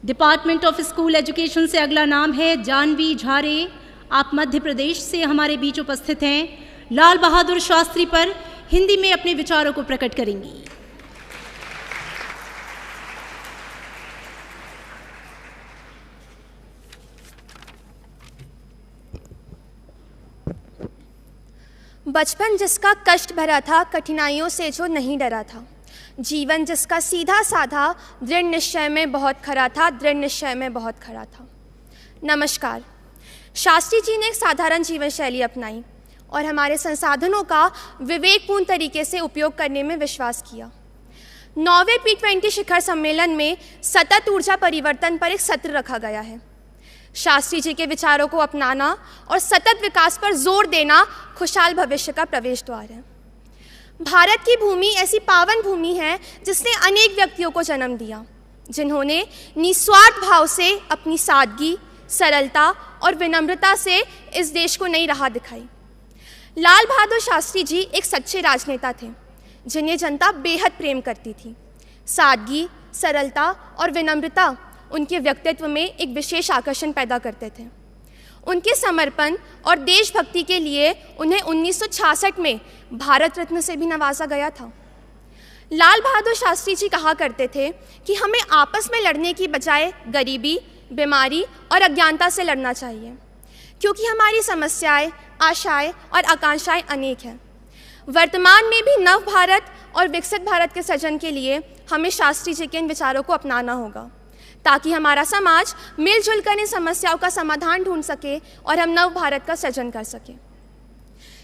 Department of school education से अगला नाम है जानवी झारे। आप मध्य प्रदेश से हमारे बीच उपस्थित हैं। लाल बहादुर शास्त्री पर हिंदी में अपने विचारों को प्रकट करेंगी। बचपन जिसका कष्ट भरा था, कठिनाइयों से जो नहीं डरा था। जीवन जिसका सीधा साधा, दृढ़ निश्चय में बहुत खरा था, दृढ़ निश्चय में बहुत खरा था। नमस्कार। शास्त्री जी ने एक साधारण जीवन शैली अपनाई और हमारे संसाधनों का विवेकपूर्ण तरीके से उपयोग करने में विश्वास किया। 9वें P20 शिखर सम्मेलन में सतत ऊर्जा परिवर्तन पर एक सत्र रखा गया है। शास्त्री जी के विचारों को अपनाना और सतत विकास पर जोर देना खुशहाल भविष्य का प्रवेश द्वार है। भारत की भूमि ऐसी पावन भूमि है जिसने अनेक व्यक्तियों को जन्म दिया, जिन्होंने निस्वार्थ भाव से अपनी सादगी, सरलता और विनम्रता से इस देश को नई राह दिखाई। लाल बहादुर शास्त्री जी एक सच्चे राजनेता थे, जिन्हें जनता बेहद प्रेम करती थी। सादगी, सरलता और विनम्रता उनके व्यक्तित्व में एक विशेष आकर्षण पैदा करते थे। उनके समर्पण और देशभक्ति के लिए उन्हें 1966 में भारत रत्न से भी नवाजा गया था। लाल बहादुर शास्त्री जी कहा करते थे कि हमें आपस में लड़ने की बजाय गरीबी, बीमारी और अज्ञानता से लड़ना चाहिए, क्योंकि हमारी समस्याएं, आशाएं और आकांक्षाएं अनेक हैं। वर्तमान में भी नव भारत और विकसित भारत के सृजन के लिए हमें शास्त्री जी के इन विचारों को अपनाना होगा, ताकि हमारा समाज मिलजुल कर इन समस्याओं का समाधान ढूंढ सके और हम नव भारत का सृजन कर सकें।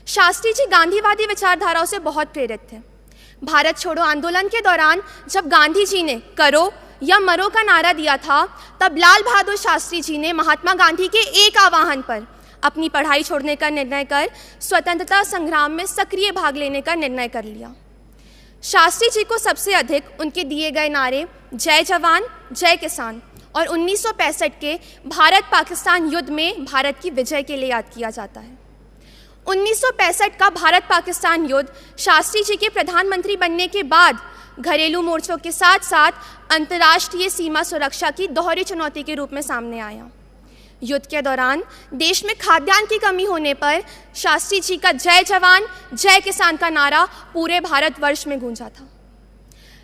शास्त्री जी गांधीवादी विचारधाराओं से बहुत प्रेरित थे। भारत छोड़ो आंदोलन के दौरान जब गांधी जी ने करो या मरो का नारा दिया था, तब लाल बहादुर शास्त्री जी ने महात्मा गांधी के एक आह्वान पर अपनी पढ़ाई छोड़ने का निर्णय कर स्वतंत्रता संग्राम में सक्रिय भाग लेने का निर्णय कर लिया। शास्त्री जी को सबसे अधिक उनके दिए गए नारे जय जवान, जय किसान और 1965 के भारत पाकिस्तान युद्ध में भारत की विजय के लिए याद किया जाता है। 1965 का भारत पाकिस्तान युद्ध शास्त्री जी के प्रधानमंत्री बनने के बाद घरेलू मोर्चों के साथ साथ अंतर्राष्ट्रीय सीमा सुरक्षा की दोहरी चुनौती के रूप में सामने आया। युद्ध के दौरान देश में खाद्यान्न की कमी होने पर शास्त्री जी का जय जवान, जय किसान का नारा पूरे भारतवर्ष में गूंजा था।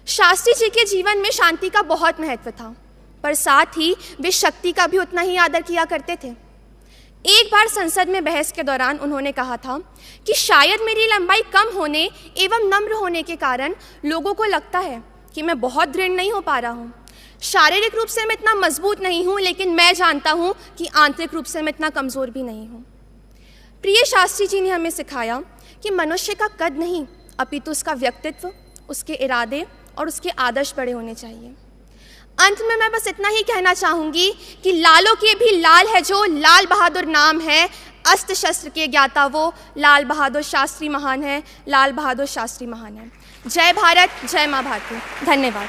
शास्त्री जी के जीवन में शांति का बहुत महत्व था, पर साथ ही वे शक्ति का भी उतना ही आदर किया करते थे। एक बार संसद में बहस के दौरान उन्होंने कहा था कि शायद मेरी लंबाई कम होने एवं नम्र होने के कारण लोगों को लगता है कि मैं बहुत दृढ़ नहीं हो पा रहा हूँ। शारीरिक रूप से मैं इतना मजबूत नहीं हूँ, लेकिन मैं जानता हूँ कि आंतरिक रूप से मैं इतना कमज़ोर भी नहीं हूँ। प्रिय शास्त्री जी ने हमें सिखाया कि मनुष्य का कद नहीं, अपितु उसका व्यक्तित्व, उसके इरादे और उसके आदर्श बड़े होने चाहिए। अंत में मैं बस इतना ही कहना चाहूँगी कि लालों के भी लाल है जो, लाल बहादुर नाम है, अस्त्र शस्त्र के ज्ञाता वो, लाल बहादुर शास्त्री महान है, लाल बहादुर शास्त्री महान है। जय भारत, जय माँ भारती। धन्यवाद।